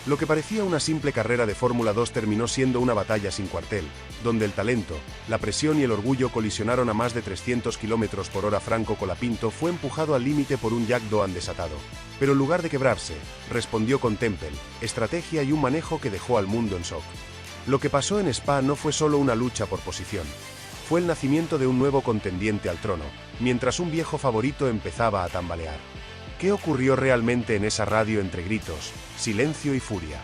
Lo que parecía una simple carrera de Fórmula 2 terminó siendo una batalla sin cuartel, donde el talento, la presión y el orgullo colisionaron a más de 300 km por hora. Franco Colapinto fue empujado al límite por un Jack Doan desatado. Pero en lugar de quebrarse, respondió con temple, estrategia y un manejo que dejó al mundo en shock. Lo que pasó en Spa no fue solo una lucha por posición. Fue el nacimiento de un nuevo contendiente al trono, mientras un viejo favorito empezaba a tambalear. ¿Qué ocurrió realmente en esa radio entre gritos, silencio y furia?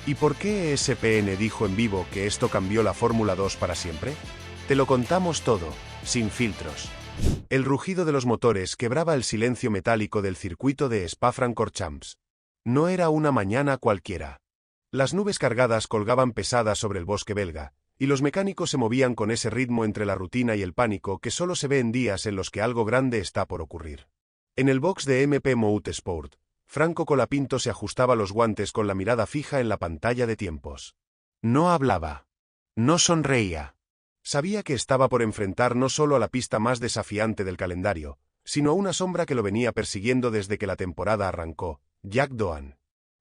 ¿Y por qué ESPN dijo en vivo que esto cambió la Fórmula 2 para siempre? Te lo contamos todo, sin filtros. El rugido de los motores quebraba el silencio metálico del circuito de Spa-Francorchamps. No era una mañana cualquiera. Las nubes cargadas colgaban pesadas sobre el bosque belga, y los mecánicos se movían con ese ritmo entre la rutina y el pánico que solo se ve en días en los que algo grande está por ocurrir. En el box de MP Motorsport, Franco Colapinto se ajustaba los guantes con la mirada fija en la pantalla de tiempos. No hablaba. No sonreía. Sabía que estaba por enfrentar no solo a la pista más desafiante del calendario, sino a una sombra que lo venía persiguiendo desde que la temporada arrancó, Jack Doan.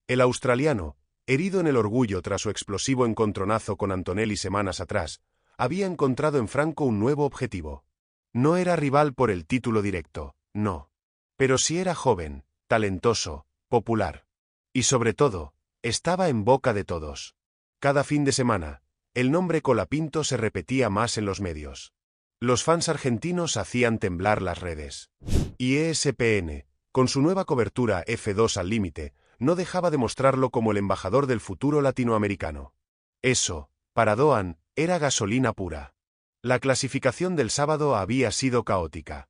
El australiano, herido en el orgullo tras su explosivo encontronazo con Antonelli semanas atrás, había encontrado en Franco un nuevo objetivo. No era rival por el título directo, no. Pero sí era joven, talentoso, popular. Y sobre todo, estaba en boca de todos. Cada fin de semana, el nombre Colapinto se repetía más en los medios. Los fans argentinos hacían temblar las redes. Y ESPN, con su nueva cobertura F2 al límite, no dejaba de mostrarlo como el embajador del futuro latinoamericano. Eso, para Doan, era gasolina pura. La clasificación del sábado había sido caótica.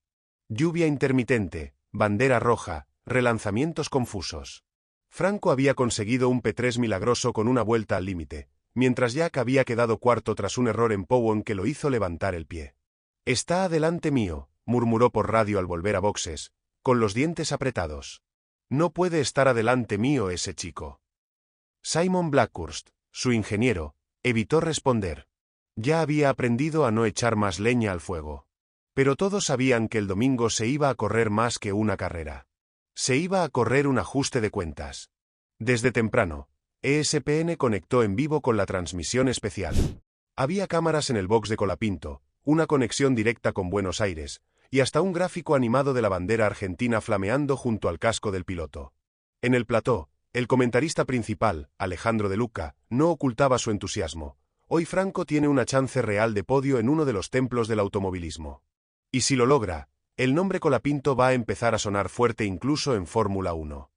Lluvia intermitente, bandera roja, relanzamientos confusos. Franco había conseguido un P3 milagroso con una vuelta al límite, mientras Jack había quedado cuarto tras un error en Powon que lo hizo levantar el pie. «Está adelante mío», murmuró por radio al volver a boxes, con los dientes apretados. «No puede estar adelante mío ese chico». Simon Blackhurst, su ingeniero, evitó responder. Ya había aprendido a no echar más leña al fuego. Pero todos sabían que el domingo se iba a correr más que una carrera. Se iba a correr un ajuste de cuentas. Desde temprano, ESPN conectó en vivo con la transmisión especial. Había cámaras en el box de Colapinto, una conexión directa con Buenos Aires, y hasta un gráfico animado de la bandera argentina flameando junto al casco del piloto. En el plató, el comentarista principal, Alejandro De Luca, no ocultaba su entusiasmo. Hoy Franco tiene una chance real de podio en uno de los templos del automovilismo. Y si lo logra, el nombre Colapinto va a empezar a sonar fuerte incluso en Fórmula 1.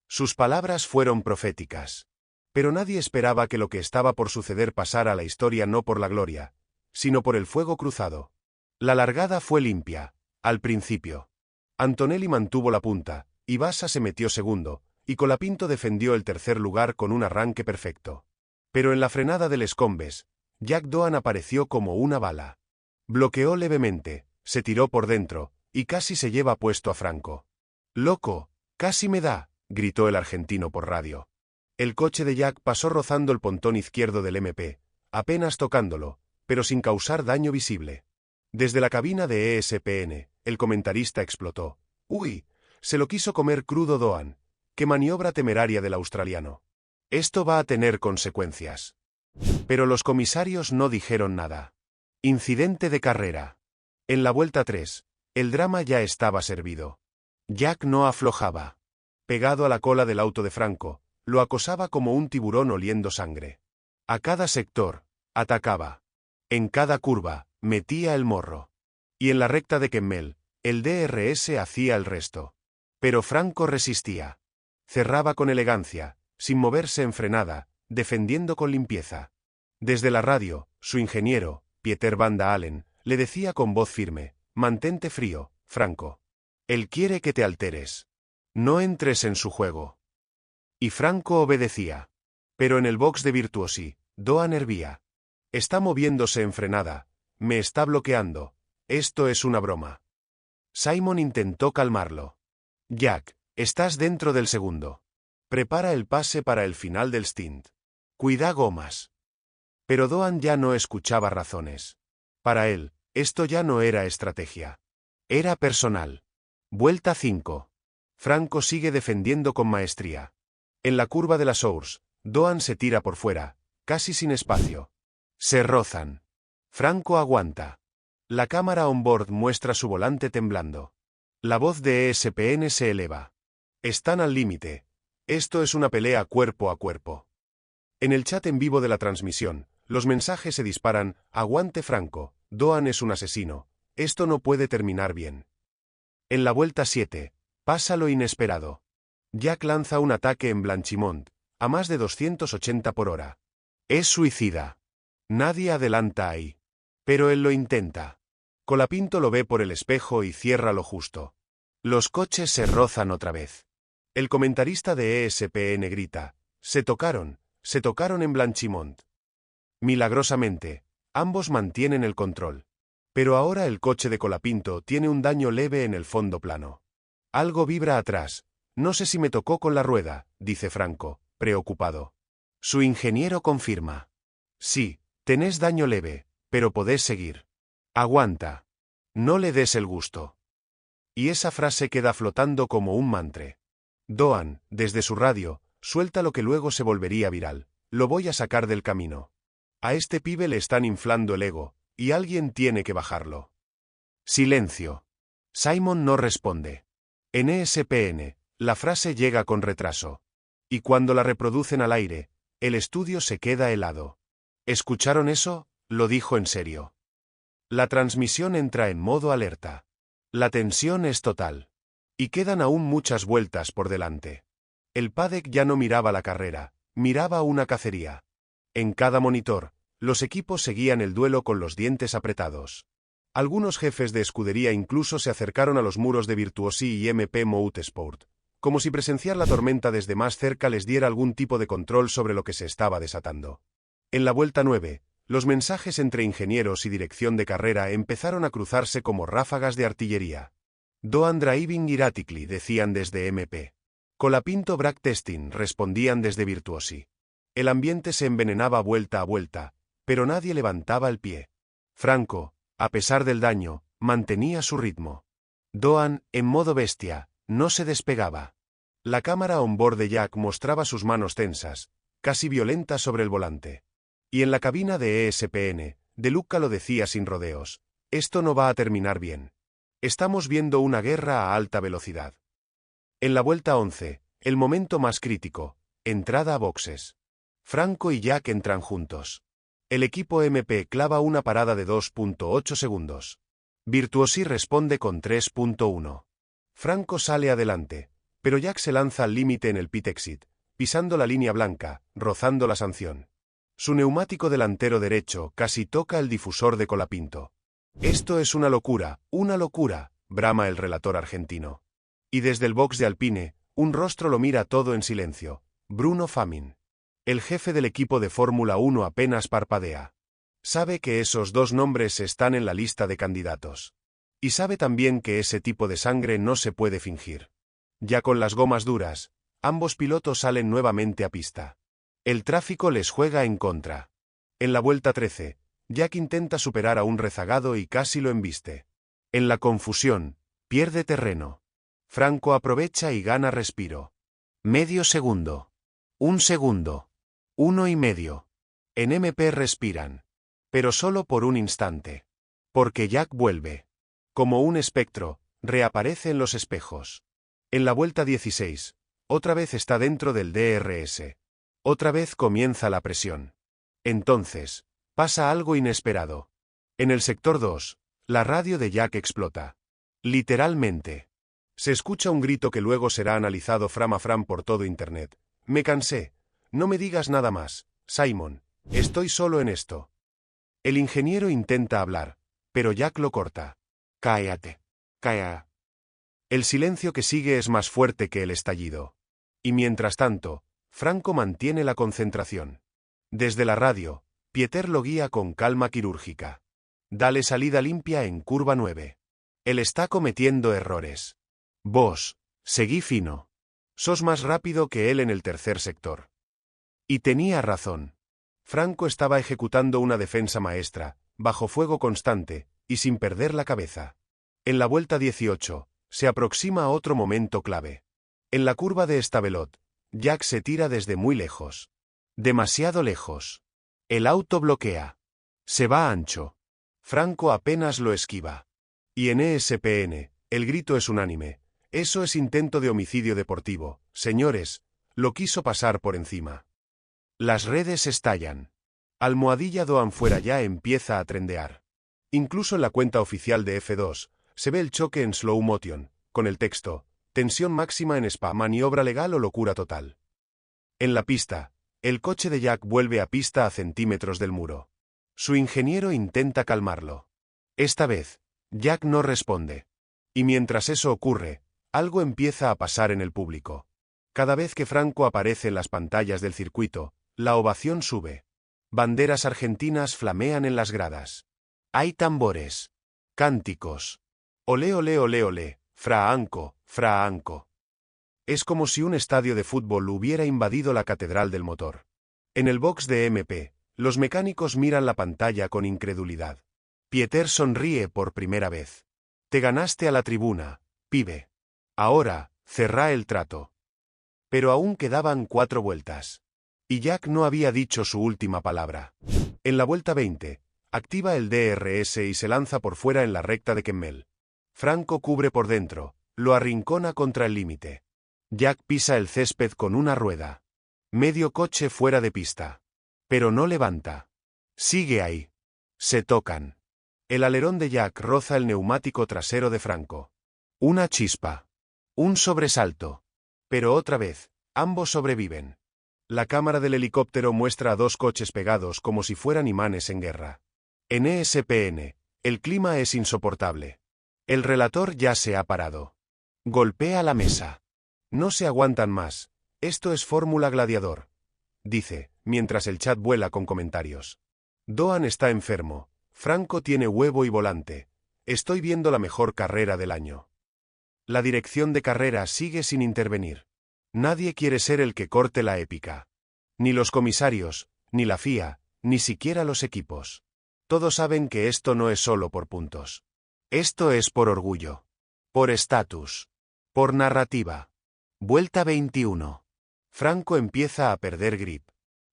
Sus palabras fueron proféticas. Pero nadie esperaba que lo que estaba por suceder pasara a la historia no por la gloria, sino por el fuego cruzado. La largada fue limpia, al principio. Antonelli mantuvo la punta, Ibasa se metió segundo, y Colapinto defendió el tercer lugar con un arranque perfecto. Pero en la frenada del Escombes, Jack Doan apareció como una bala. Bloqueó levemente, se tiró por dentro, y casi se lleva puesto a Franco. «Loco, casi me da», gritó el argentino por radio. El coche de Jack pasó rozando el pontón izquierdo del MP, apenas tocándolo, pero sin causar daño visible. Desde la cabina de ESPN, el comentarista explotó. «¡Uy! Se lo quiso comer crudo Doan. ¡Qué maniobra temeraria del australiano! Esto va a tener consecuencias». Pero los comisarios no dijeron nada. Incidente de carrera. En la vuelta 3, el drama ya estaba servido. Jack no aflojaba. Pegado a la cola del auto de Franco, lo acosaba como un tiburón oliendo sangre. A cada sector, atacaba. En cada curva, metía el morro. Y en la recta de Kemmel, el DRS hacía el resto. Pero Franco resistía. Cerraba con elegancia, sin moverse en frenada, defendiendo con limpieza. Desde la radio, su ingeniero, Pieter van Dalen, le decía con voz firme: «Mantente frío, Franco. Él quiere que te alteres. No entres en su juego». Y Franco obedecía. Pero en el box de Virtuosi, Doan hervía. «Está moviéndose en frenada. Me está bloqueando. Esto es una broma». Simon intentó calmarlo. «Jack, estás dentro del segundo. Prepara el pase para el final del stint. Cuida gomas». Pero Doan ya no escuchaba razones. Para él, esto ya no era estrategia. Era personal. Vuelta 5. Franco sigue defendiendo con maestría. En la curva de la Source, Doan se tira por fuera, casi sin espacio. Se rozan. Franco aguanta. La cámara on-board muestra su volante temblando. La voz de ESPN se eleva. Están al límite. Esto es una pelea cuerpo a cuerpo. En el chat en vivo de la transmisión, los mensajes se disparan: aguante Franco, Doan es un asesino, esto no puede terminar bien. En la vuelta 7, pasa lo inesperado. Jack lanza un ataque en Blanchimont, a más de 280 por hora. Es suicida. Nadie adelanta ahí. Pero él lo intenta. Colapinto lo ve por el espejo y cierra lo justo. Los coches se rozan otra vez. El comentarista de ESPN grita: se tocaron en Blanchimont. Milagrosamente, ambos mantienen el control. Pero ahora el coche de Colapinto tiene un daño leve en el fondo plano. Algo vibra atrás. No sé si me tocó con la rueda, dice Franco, preocupado. Su ingeniero confirma. Sí, tenés daño leve, pero podés seguir. Aguanta. No le des el gusto. Y esa frase queda flotando como un mantra. Doan, desde su radio, suelta lo que luego se volvería viral: lo voy a sacar del camino. A este pibe le están inflando el ego, y alguien tiene que bajarlo. Silencio. Simon no responde. En ESPN, la frase llega con retraso. Y cuando la reproducen al aire, el estudio se queda helado. ¿Escucharon eso? Lo dijo en serio. La transmisión entra en modo alerta. La tensión es total. Y quedan aún muchas vueltas por delante. El paddock ya no miraba la carrera, miraba una cacería. En cada monitor, los equipos seguían el duelo con los dientes apretados. Algunos jefes de escudería incluso se acercaron a los muros de Virtuosi y MP Motorsport, como si presenciar la tormenta desde más cerca les diera algún tipo de control sobre lo que se estaba desatando. En la vuelta 9, los mensajes entre ingenieros y dirección de carrera empezaron a cruzarse como ráfagas de artillería. Doan driving erratically, decían desde MP. Colapinto brake testing, respondían desde Virtuosi. El ambiente se envenenaba vuelta a vuelta, pero nadie levantaba el pie. Franco, a pesar del daño, mantenía su ritmo. Doan, en modo bestia, no se despegaba. La cámara on-board de Jack mostraba sus manos tensas, casi violentas sobre el volante. Y en la cabina de ESPN, De Luca lo decía sin rodeos: esto no va a terminar bien. Estamos viendo una guerra a alta velocidad. En la vuelta 11, el momento más crítico: entrada a boxes. Franco y Jack entran juntos. El equipo MP clava una parada de 2.8 segundos. Virtuosi responde con 3.1. Franco sale adelante, pero Jack se lanza al límite en el pit exit, pisando la línea blanca, rozando la sanción. Su neumático delantero derecho casi toca el difusor de Colapinto. Esto es una locura, brama el relator argentino. Y desde el box de Alpine, un rostro lo mira todo en silencio: Bruno Famin. El jefe del equipo de Fórmula 1 apenas parpadea. Sabe que esos dos nombres están en la lista de candidatos. Y sabe también que ese tipo de sangre no se puede fingir. Ya con las gomas duras, ambos pilotos salen nuevamente a pista. El tráfico les juega en contra. En la vuelta 13, Jack intenta superar a un rezagado y casi lo embiste. En la confusión, pierde terreno. Franco aprovecha y gana respiro. Medio segundo. Un segundo. 1,5. En MP respiran. Pero solo por un instante. Porque Jack vuelve. Como un espectro, reaparece en los espejos. En la vuelta 16, otra vez está dentro del DRS. Otra vez comienza la presión. Entonces, pasa algo inesperado. En el sector 2, la radio de Jack explota. Literalmente. Se escucha un grito que luego será analizado frame a frame por todo Internet. Me cansé. No me digas nada más, Simon. Estoy solo en esto. El ingeniero intenta hablar, pero Jack lo corta. Cállate. Calla. El silencio que sigue es más fuerte que el estallido. Y mientras tanto, Franco mantiene la concentración. Desde la radio, Pieter lo guía con calma quirúrgica. Dale salida limpia en curva 9. Él está cometiendo errores. Vos, seguí fino. Sos más rápido que él en el tercer sector. Y tenía razón. Franco estaba ejecutando una defensa maestra, bajo fuego constante, y sin perder la cabeza. En la vuelta 18, se aproxima otro momento clave. En la curva de Stavelot, Jack se tira desde muy lejos. Demasiado lejos. El auto bloquea. Se va ancho. Franco apenas lo esquiva. Y en ESPN, el grito es unánime. Eso es intento de homicidio deportivo, señores, lo quiso pasar por encima. Las redes estallan. Almohadilla Doan fuera ya empieza a trendear. Incluso en la cuenta oficial de F2, se ve el choque en slow motion, con el texto, tensión máxima en Spa, maniobra legal o locura total. En la pista, el coche de Jack vuelve a pista a centímetros del muro. Su ingeniero intenta calmarlo. Esta vez, Jack no responde. Y mientras eso ocurre, algo empieza a pasar en el público. Cada vez que Franco aparece en las pantallas del circuito, la ovación sube. Banderas argentinas flamean en las gradas. Hay tambores. Cánticos. Olé, olé, olé, olé. Fra Anco, Fra Anco. Es como si un estadio de fútbol hubiera invadido la catedral del motor. En el box de MP, los mecánicos miran la pantalla con incredulidad. Pieter sonríe por primera vez. Te ganaste a la tribuna, pibe. Ahora, cerrá el trato. Pero aún quedaban 4 vueltas. Y Jack no había dicho su última palabra. En la vuelta 20, activa el DRS y se lanza por fuera en la recta de Kemmel. Franco cubre por dentro, lo arrincona contra el límite. Jack pisa el césped con una rueda. Medio coche fuera de pista. Pero no levanta. Sigue ahí. Se tocan. El alerón de Jack roza el neumático trasero de Franco. Una chispa. Un sobresalto. Pero otra vez, ambos sobreviven. La cámara del helicóptero muestra a 2 coches pegados como si fueran imanes en guerra. En ESPN, el clima es insoportable. El relator ya se ha parado. Golpea la mesa. No se aguantan más. Esto es Fórmula Gladiador, dice, mientras el chat vuela con comentarios. Doan está enfermo. Franco tiene huevo y volante. Estoy viendo la mejor carrera del año. La dirección de carrera sigue sin intervenir. Nadie quiere ser el que corte la épica. Ni los comisarios, ni la FIA, ni siquiera los equipos. Todos saben que esto no es solo por puntos. Esto es por orgullo. Por estatus. Por narrativa. Vuelta 21. Franco empieza a perder grip.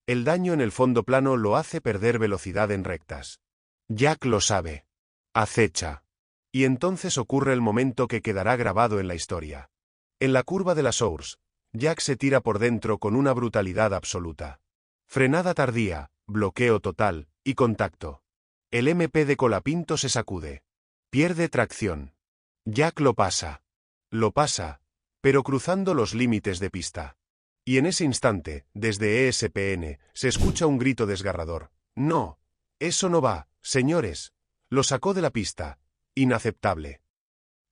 El daño en el fondo plano lo hace perder velocidad en rectas. Jack lo sabe. Acecha. Y entonces ocurre el momento que quedará grabado en la historia. En la curva de la Source, Jack se tira por dentro con una brutalidad absoluta. Frenada tardía, bloqueo total, y contacto. El MP de Colapinto se sacude. Pierde tracción. Jack lo pasa. Lo pasa, pero cruzando los límites de pista. Y en ese instante, desde ESPN, se escucha un grito desgarrador. No, eso no va, señores. Lo sacó de la pista. Inaceptable.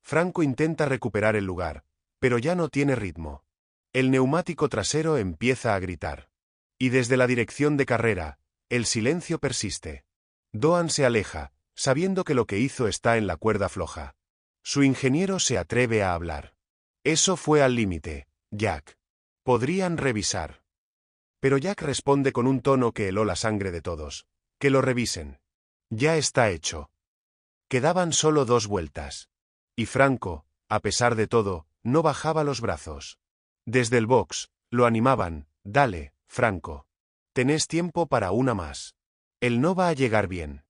Franco intenta recuperar el lugar, pero ya no tiene ritmo. El neumático trasero empieza a gritar. Y desde la dirección de carrera, el silencio persiste. Doan se aleja, sabiendo que lo que hizo está en la cuerda floja. Su ingeniero se atreve a hablar. Eso fue al límite, Jack. Podrían revisar. Pero Jack responde con un tono que heló la sangre de todos. Que lo revisen. Ya está hecho. Quedaban solo 2 vueltas. Y Franco, a pesar de todo, no bajaba los brazos. Desde el box, lo animaban. Dale, Franco. Tenés tiempo para una más. Él no va a llegar bien.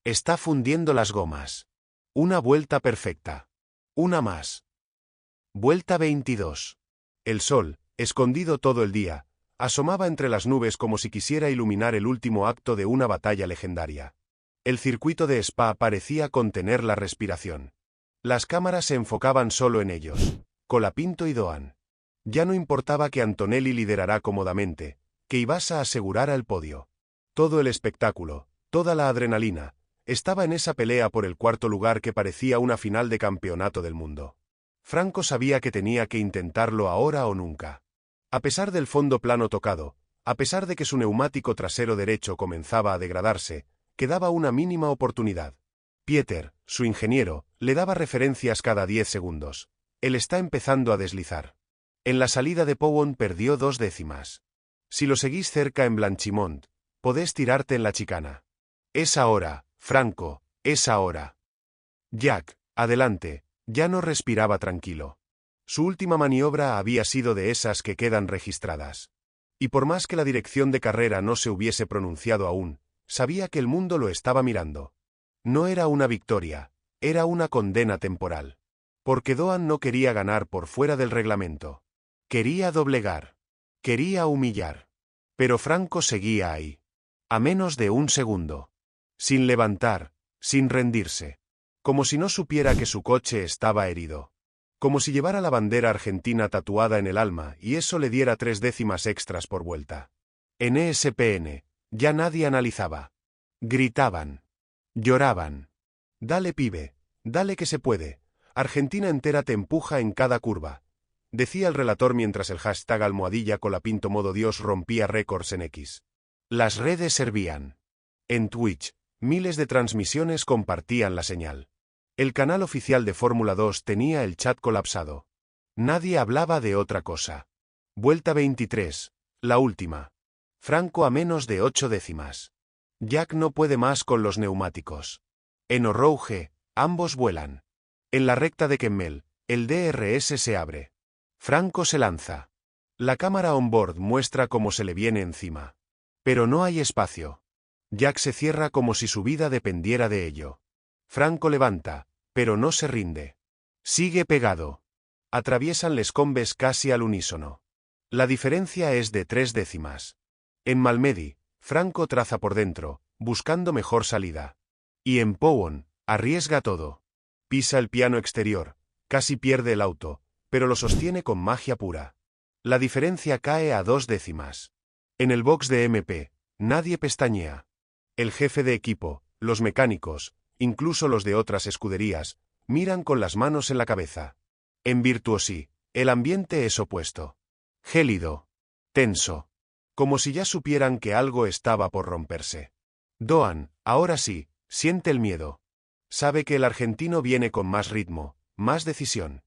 Está fundiendo las gomas. Una vuelta perfecta. Una más. Vuelta 22. El sol, escondido todo el día, asomaba entre las nubes como si quisiera iluminar el último acto de una batalla legendaria. El circuito de Spa parecía contener la respiración. Las cámaras se enfocaban solo en ellos, Colapinto y Doan. Ya no importaba que Antonelli liderara cómodamente, que Ibasa asegurara el podio. Todo el espectáculo, toda la adrenalina, estaba en esa pelea por el 4º lugar que parecía una final de campeonato del mundo. Franco sabía que tenía que intentarlo ahora o nunca. A pesar del fondo plano tocado, a pesar de que su neumático trasero derecho comenzaba a degradarse, quedaba una mínima oportunidad. Pieter, su ingeniero, le daba referencias cada 10 segundos. Él está empezando a deslizar. En la salida de Powon perdió 2 décimas. Si lo seguís cerca en Blanchimont, podés tirarte en la chicana. Es ahora, Franco, es ahora. Jack, adelante, ya no respiraba tranquilo. Su última maniobra había sido de esas que quedan registradas. Y por más que la dirección de carrera no se hubiese pronunciado aún, sabía que el mundo lo estaba mirando. No era una victoria, era una condena temporal. Porque Doan no quería ganar por fuera del reglamento. Quería doblegar. Quería humillar. Pero Franco seguía ahí. A menos de un segundo. Sin levantar, sin rendirse. Como si no supiera que su coche estaba herido. Como si llevara la bandera argentina tatuada en el alma y eso le diera 3 décimas extras por vuelta. En ESPN, ya nadie analizaba. Gritaban. Lloraban. Dale pibe, dale que se puede. Argentina entera te empuja en cada curva. Decía el relator mientras el hashtag #Colapinto modo Dios rompía récords en X. Las redes servían. En Twitch, miles de transmisiones compartían la señal. El canal oficial de Fórmula 2 tenía el chat colapsado. Nadie hablaba de otra cosa. Vuelta 23, la última. Franco a menos de 8 décimas. Jack no puede más con los neumáticos. En Rouge, ambos vuelan. En la recta de Kemmel, el DRS se abre. Franco se lanza. La cámara on-board muestra cómo se le viene encima. Pero no hay espacio. Jack se cierra como si su vida dependiera de ello. Franco levanta, pero no se rinde. Sigue pegado. Atraviesan les combes casi al unísono. La diferencia es de 3 décimas. En Malmedy, Franco traza por dentro, buscando mejor salida. Y en Powon, arriesga todo. Pisa el piano exterior, casi pierde el auto, pero lo sostiene con magia pura. La diferencia cae a 2 décimas. En el box de MP, nadie pestañea. El jefe de equipo, los mecánicos, incluso los de otras escuderías, miran con las manos en la cabeza. En Virtuosi, el ambiente es opuesto. Gélido. Tenso. Como si ya supieran que algo estaba por romperse. Doan, ahora sí, siente el miedo. Sabe que el argentino viene con más ritmo, más decisión.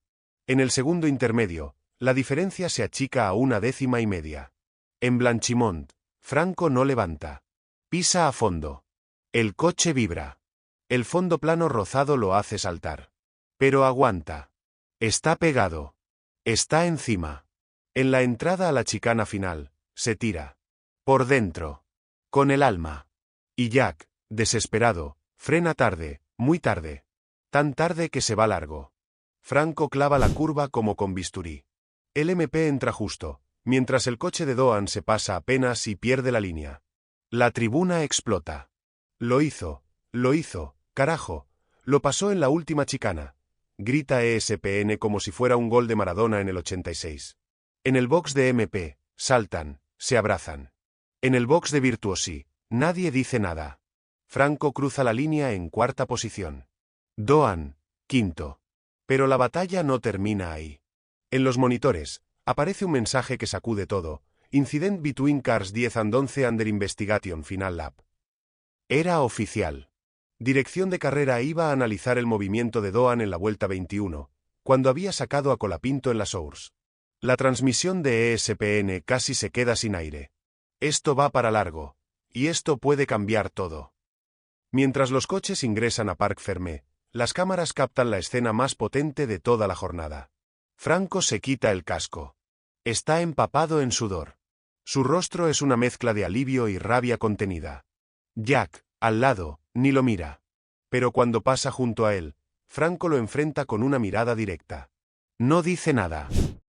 En el segundo intermedio, la diferencia se achica a 1 décima y media. En Blanchimont, Franco no levanta. Pisa a fondo. El coche vibra. El fondo plano rozado lo hace saltar. Pero aguanta. Está pegado. Está encima. En la entrada a la chicana final, se tira. Por dentro. Con el alma. Y Jack, desesperado, frena tarde, muy tarde. Tan tarde que se va largo. Franco clava la curva como con bisturí. El MP entra justo, mientras el coche de Doan se pasa apenas y pierde la línea. La tribuna explota. Lo hizo, carajo, lo pasó en la última chicana. Grita ESPN como si fuera un gol de Maradona en el 86. En el box de MP, saltan, se abrazan. En el box de Virtuosi, nadie dice nada. Franco cruza la línea en 4ª posición. Doan, 5º. Pero la batalla no termina ahí. En los monitores, aparece un mensaje que sacude todo. Incident between cars 10 and 11 under investigation final lap. Era oficial. Dirección de carrera iba a analizar el movimiento de Doan en la vuelta 21, cuando había sacado a Colapinto en la Source. La transmisión de ESPN casi se queda sin aire. Esto va para largo, y esto puede cambiar todo. Mientras los coches ingresan a Parc Fermé, las cámaras captan la escena más potente de toda la jornada. Franco se quita el casco. Está empapado en sudor. Su rostro es una mezcla de alivio y rabia contenida. Jack, al lado, ni lo mira. Pero cuando pasa junto a él, Franco lo enfrenta con una mirada directa. No dice nada.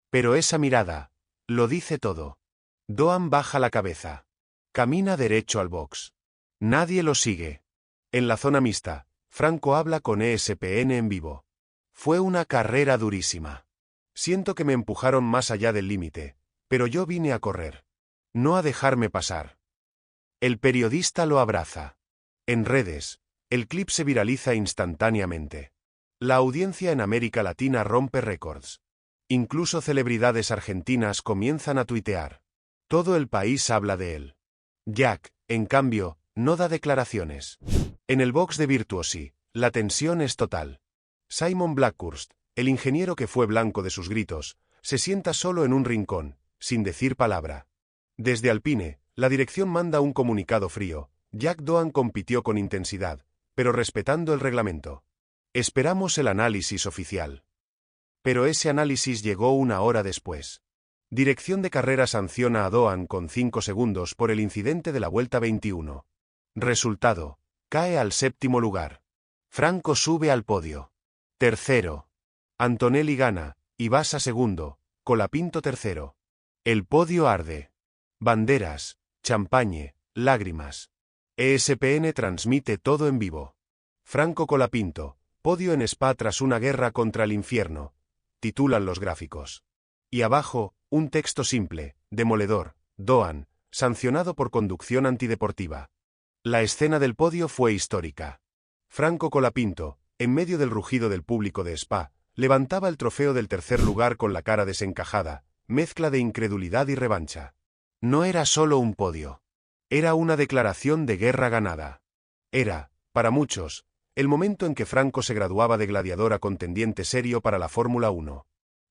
Pero esa mirada, lo dice todo. Doan baja la cabeza. Camina derecho al box. Nadie lo sigue. En la zona mixta, Franco habla con ESPN en vivo. Fue una carrera durísima. Siento que me empujaron más allá del límite, pero yo vine a correr. No a dejarme pasar. El periodista lo abraza. En redes, el clip se viraliza instantáneamente. La audiencia en América Latina rompe récords. Incluso celebridades argentinas comienzan a tuitear. Todo el país habla de él. Jack, en cambio, no da declaraciones. En el box de Virtuosi, la tensión es total. Simon Blackhurst, el ingeniero que fue blanco de sus gritos, se sienta solo en un rincón, sin decir palabra. Desde Alpine, la dirección manda un comunicado frío. Jack Doan compitió con intensidad, pero respetando el reglamento. Esperamos el análisis oficial. Pero ese análisis llegó una hora después. Dirección de carrera sanciona a Doan con 5 segundos por el incidente de la vuelta 21. Resultado: cae al 7º lugar. Franco sube al podio. Tercero. Antonelli gana, y Bassa segundo, Colapinto tercero. El podio arde. Banderas, champañe, lágrimas. ESPN transmite todo en vivo. Franco Colapinto, podio en Spa tras una guerra contra el infierno, titulan los gráficos. Y abajo, un texto simple, demoledor: Doan, sancionado por conducción antideportiva. La escena del podio fue histórica. Franco Colapinto, en medio del rugido del público de Spa, levantaba el trofeo del tercer lugar con la cara desencajada, mezcla de incredulidad y revancha. No era solo un podio. Era una declaración de guerra ganada. Era, para muchos, el momento en que Franco se graduaba de gladiador a contendiente serio para la Fórmula 1.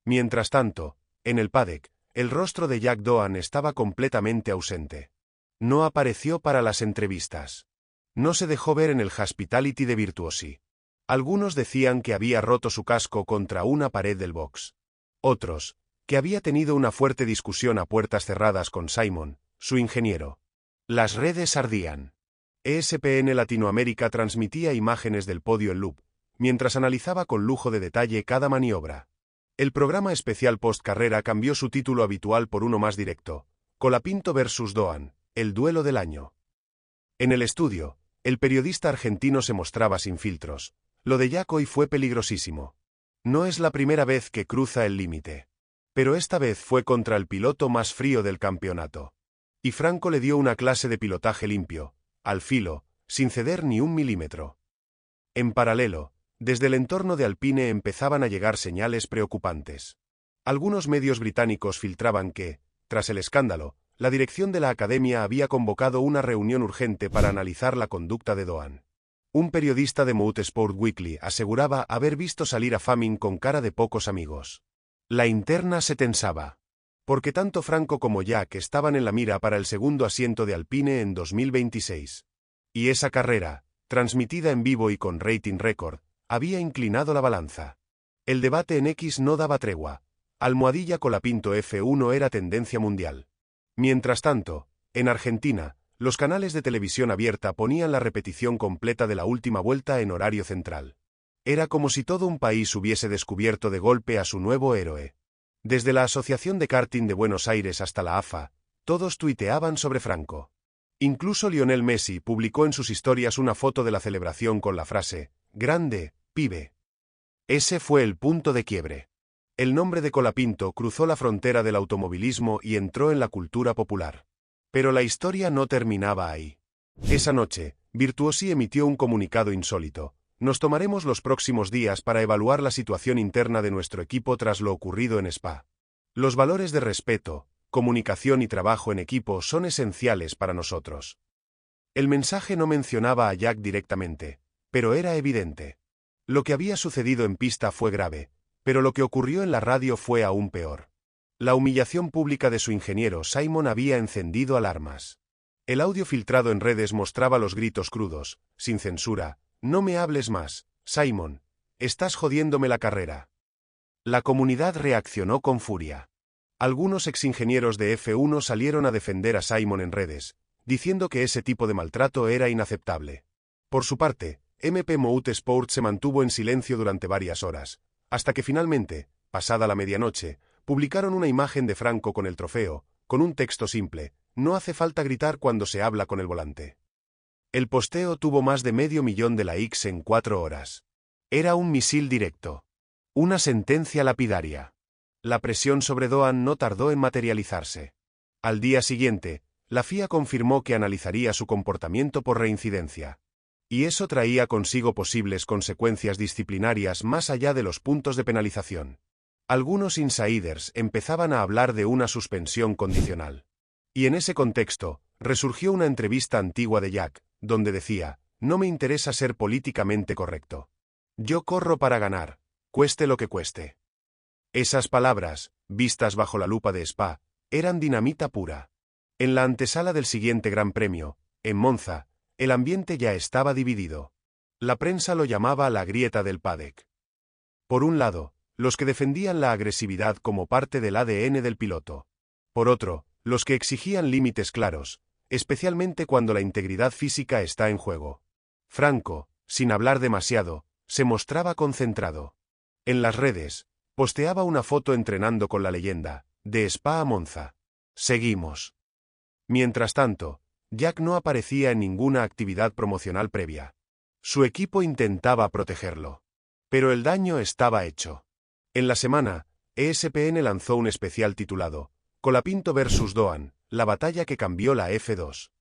Mientras tanto, en el paddock, el rostro de Jack Doan estaba completamente ausente. No apareció para las entrevistas. No se dejó ver en el Hospitality de Virtuosi. Algunos decían que había roto su casco contra una pared del box. Otros, que había tenido una fuerte discusión a puertas cerradas con Simon, su ingeniero. Las redes ardían. ESPN Latinoamérica transmitía imágenes del podio en loop, mientras analizaba con lujo de detalle cada maniobra. El programa especial post-carrera cambió su título habitual por uno más directo: Colapinto vs Doan, el duelo del año. En el estudio, el periodista argentino se mostraba sin filtros. Lo de Jack hoy fue peligrosísimo. No es la primera vez que cruza el límite. Pero esta vez fue contra el piloto más frío del campeonato. Y Franco le dio una clase de pilotaje limpio, al filo, sin ceder ni un milímetro. En paralelo, desde el entorno de Alpine empezaban a llegar señales preocupantes. Algunos medios británicos filtraban que, tras el escándalo, la dirección de la academia había convocado una reunión urgente para analizar la conducta de Doan. Un periodista de Motorsport Weekly aseguraba haber visto salir a Famin con cara de pocos amigos. La interna se tensaba. Porque tanto Franco como Jack estaban en la mira para el segundo asiento de Alpine en 2026. Y esa carrera, transmitida en vivo y con rating récord, había inclinado la balanza. El debate en X no daba tregua. Almohadilla Colapinto F1 era tendencia mundial. Mientras tanto, en Argentina, los canales de televisión abierta ponían la repetición completa de la última vuelta en horario central. Era como si todo un país hubiese descubierto de golpe a su nuevo héroe. Desde la Asociación de Karting de Buenos Aires hasta la AFA, todos tuiteaban sobre Franco. Incluso Lionel Messi publicó en sus historias una foto de la celebración con la frase: «Grande, pibe». Ese fue el punto de quiebre. El nombre de Colapinto cruzó la frontera del automovilismo y entró en la cultura popular. Pero la historia no terminaba ahí. Esa noche, Virtuosi emitió un comunicado insólito: «Nos tomaremos los próximos días para evaluar la situación interna de nuestro equipo tras lo ocurrido en Spa. Los valores de respeto, comunicación y trabajo en equipo son esenciales para nosotros». El mensaje no mencionaba a Jack directamente, pero era evidente. Lo que había sucedido en pista fue grave, pero lo que ocurrió en la radio fue aún peor. La humillación pública de su ingeniero Simon había encendido alarmas. El audio filtrado en redes mostraba los gritos crudos, sin censura: «No me hables más, Simon. Estás jodiéndome la carrera». La comunidad reaccionó con furia. Algunos exingenieros de F1 salieron a defender a Simon en redes, diciendo que ese tipo de maltrato era inaceptable. Por su parte, MP Motorsport se mantuvo en silencio durante varias horas, hasta que finalmente, pasada la medianoche, publicaron una imagen de Franco con el trofeo, con un texto simple: «No hace falta gritar cuando se habla con el volante». El posteo tuvo más de 500.000 de likes en 4 horas. Era un misil directo. Una sentencia lapidaria. La presión sobre Doan no tardó en materializarse. Al día siguiente, la FIA confirmó que analizaría su comportamiento por reincidencia. Y eso traía consigo posibles consecuencias disciplinarias más allá de los puntos de penalización. Algunos insiders empezaban a hablar de una suspensión condicional. Y en ese contexto, resurgió una entrevista antigua de Jack, donde decía: «No me interesa ser políticamente correcto. Yo corro para ganar, cueste lo que cueste». Esas palabras, vistas bajo la lupa de Spa, eran dinamita pura. En la antesala del siguiente Gran Premio, en Monza, el ambiente ya estaba dividido. La prensa lo llamaba la grieta del paddock. Por un lado, los que defendían la agresividad como parte del ADN del piloto. Por otro, los que exigían límites claros, especialmente cuando la integridad física está en juego. Franco, sin hablar demasiado, se mostraba concentrado. En las redes, posteaba una foto entrenando con la leyenda, de Spa a Monza. Seguimos. Mientras tanto, Jack no aparecía en ninguna actividad promocional previa. Su equipo intentaba protegerlo. Pero el daño estaba hecho. En la semana, ESPN lanzó un especial titulado Colapinto vs. Doan, la batalla que cambió la F2.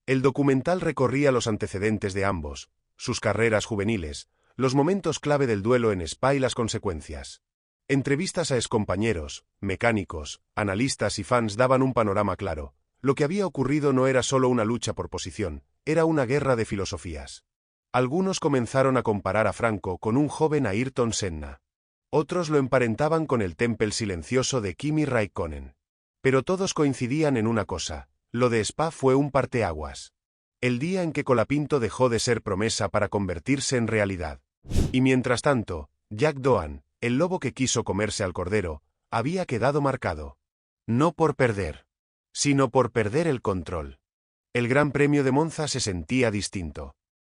El documental recorría los antecedentes de ambos, sus carreras juveniles, los momentos clave del duelo en Spa y las consecuencias. Entrevistas a excompañeros, mecánicos, analistas y fans daban un panorama claro. Lo que había ocurrido no era solo una lucha por posición, era una guerra de filosofías. Algunos comenzaron a comparar a Franco con un joven Ayrton Senna. Otros lo emparentaban con el Tempel silencioso de Kimi Räikkönen. Pero todos coincidían en una cosa: lo de Spa fue un parteaguas. El día en que Colapinto dejó de ser promesa para convertirse en realidad. Y mientras tanto, Jack Doan, el lobo que quiso comerse al cordero, había quedado marcado. No por perder, sino por perder el control. El Gran Premio de Monza se sentía distinto.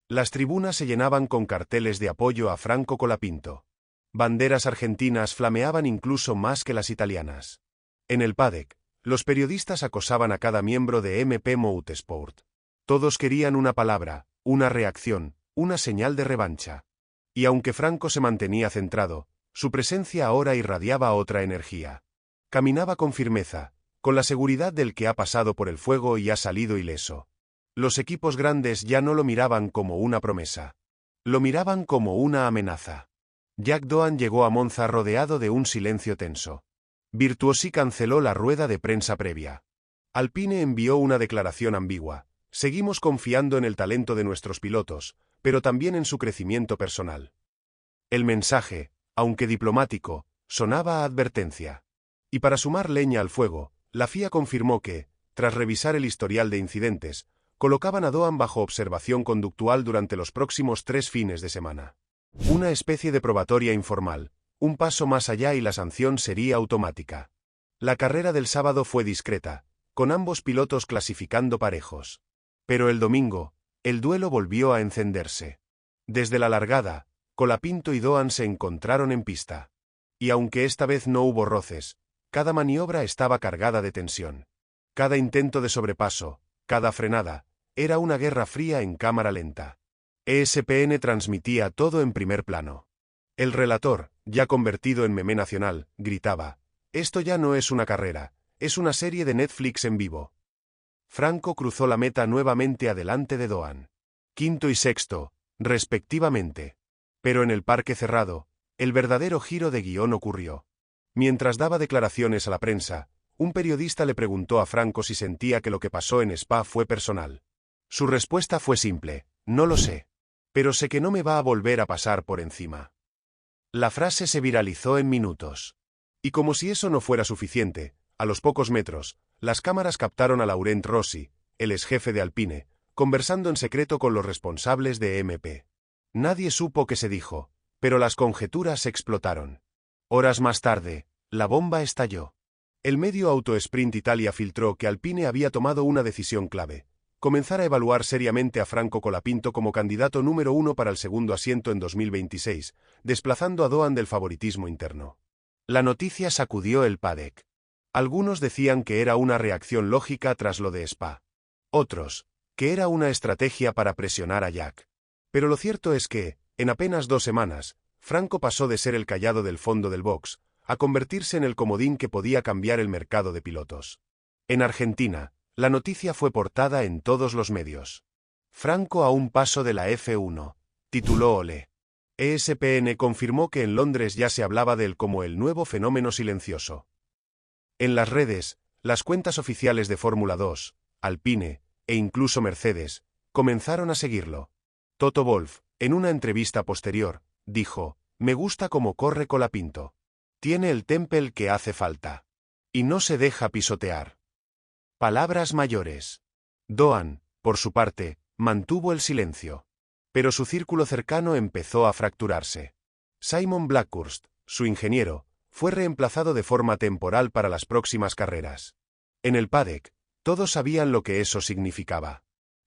Las tribunas se llenaban con carteles de apoyo a Franco Colapinto. Banderas argentinas flameaban incluso más que las italianas. En el paddock, los periodistas acosaban a cada miembro de MP Motorsport. Todos querían una palabra, una reacción, una señal de revancha. Y aunque Franco se mantenía centrado, su presencia ahora irradiaba otra energía. Caminaba con firmeza, con la seguridad del que ha pasado por el fuego y ha salido ileso. Los equipos grandes ya no lo miraban como una promesa. Lo miraban como una amenaza. Jack Doan llegó a Monza rodeado de un silencio tenso. Virtuosi canceló la rueda de prensa previa. Alpine envió una declaración ambigua. Seguimos confiando en el talento de nuestros pilotos, pero también en su crecimiento personal. El mensaje, aunque diplomático, sonaba a advertencia. Y para sumar leña al fuego, la FIA confirmó que, tras revisar el historial de incidentes, colocaban a Doan bajo observación conductual durante los próximos 3 fines de semana. Una especie de probatoria informal, un paso más allá y la sanción sería automática. La carrera del sábado fue discreta, con ambos pilotos clasificando parejos. Pero el domingo, el duelo volvió a encenderse. Desde la largada, Colapinto y Doan se encontraron en pista. Y aunque esta vez no hubo roces, cada maniobra estaba cargada de tensión. Cada intento de sobrepaso, cada frenada, era una guerra fría en cámara lenta. ESPN transmitía todo en primer plano. El relator, ya convertido en meme nacional, gritaba: «Esto ya no es una carrera, es una serie de Netflix en vivo». Franco cruzó la meta nuevamente adelante de Doan. Quinto y sexto, respectivamente. Pero en el parque cerrado, el verdadero giro de guión ocurrió. Mientras daba declaraciones a la prensa, un periodista le preguntó a Franco si sentía que lo que pasó en Spa fue personal. Su respuesta fue simple: «No lo sé. Pero sé que no me va a volver a pasar por encima». La frase se viralizó en minutos. Y como si eso no fuera suficiente, a los pocos metros, las cámaras captaron a Laurent Rossi, el exjefe de Alpine, conversando en secreto con los responsables de MP. Nadie supo qué se dijo, pero las conjeturas explotaron. Horas más tarde, la bomba estalló. El medio Auto Sprint Italia filtró que Alpine había tomado una decisión clave: comenzar a evaluar seriamente a Franco Colapinto como candidato número 1 para el segundo asiento en 2026, desplazando a Doan del favoritismo interno. La noticia sacudió el paddock. Algunos decían que era una reacción lógica tras lo de Spa. Otros, que era una estrategia para presionar a Jack. Pero lo cierto es que, en apenas 2 semanas, Franco pasó de ser el callado del fondo del box, a convertirse en el comodín que podía cambiar el mercado de pilotos. En Argentina, la noticia fue portada en todos los medios. Franco a un paso de la F1, tituló Ole. ESPN confirmó que en Londres ya se hablaba de él como el nuevo fenómeno silencioso. En las redes, las cuentas oficiales de Fórmula 2, Alpine, e incluso Mercedes, comenzaron a seguirlo. Toto Wolff, en una entrevista posterior, dijo: «Me gusta cómo corre Colapinto. Tiene el temple que hace falta. Y no se deja pisotear». Palabras mayores. Doan, por su parte, mantuvo el silencio. Pero su círculo cercano empezó a fracturarse. Simon Blackhurst, su ingeniero, fue reemplazado de forma temporal para las próximas carreras. En el paddock, todos sabían lo que eso significaba.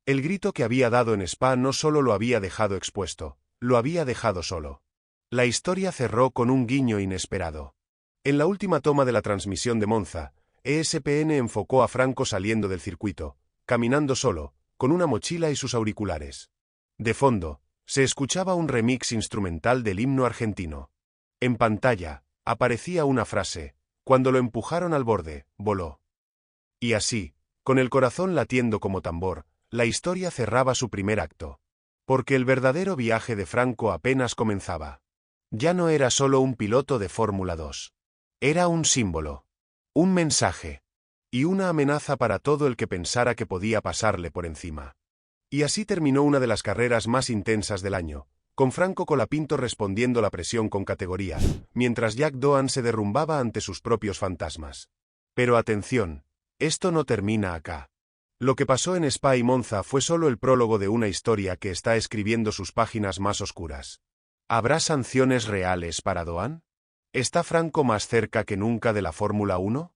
El grito que había dado en Spa no solo lo había dejado expuesto, lo había dejado solo. La historia cerró con un guiño inesperado. En la última toma de la transmisión de Monza, ESPN enfocó a Franco saliendo del circuito, caminando solo, con una mochila y sus auriculares. De fondo, se escuchaba un remix instrumental del himno argentino. En pantalla, aparecía una frase: cuando lo empujaron al borde, voló. Y así, con el corazón latiendo como tambor, la historia cerraba su primer acto. Porque el verdadero viaje de Franco apenas comenzaba. Ya no era solo un piloto de Fórmula 2. Era un símbolo, un mensaje, y una amenaza para todo el que pensara que podía pasarle por encima. Y así terminó una de las carreras más intensas del año, con Franco Colapinto respondiendo la presión con categoría, mientras Jack Doohan se derrumbaba ante sus propios fantasmas. Pero atención, esto no termina acá. Lo que pasó en Spa y Monza fue solo el prólogo de una historia que está escribiendo sus páginas más oscuras. ¿Habrá sanciones reales para Doohan? ¿Está Franco más cerca que nunca de la Fórmula 1?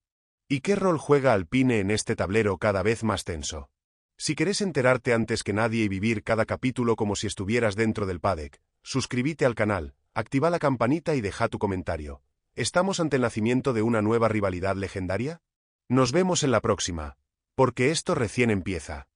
¿Y qué rol juega Alpine en este tablero cada vez más tenso? Si querés enterarte antes que nadie y vivir cada capítulo como si estuvieras dentro del paddock, suscríbete al canal, activa la campanita y deja tu comentario. ¿Estamos ante el nacimiento de una nueva rivalidad legendaria? Nos vemos en la próxima, porque esto recién empieza.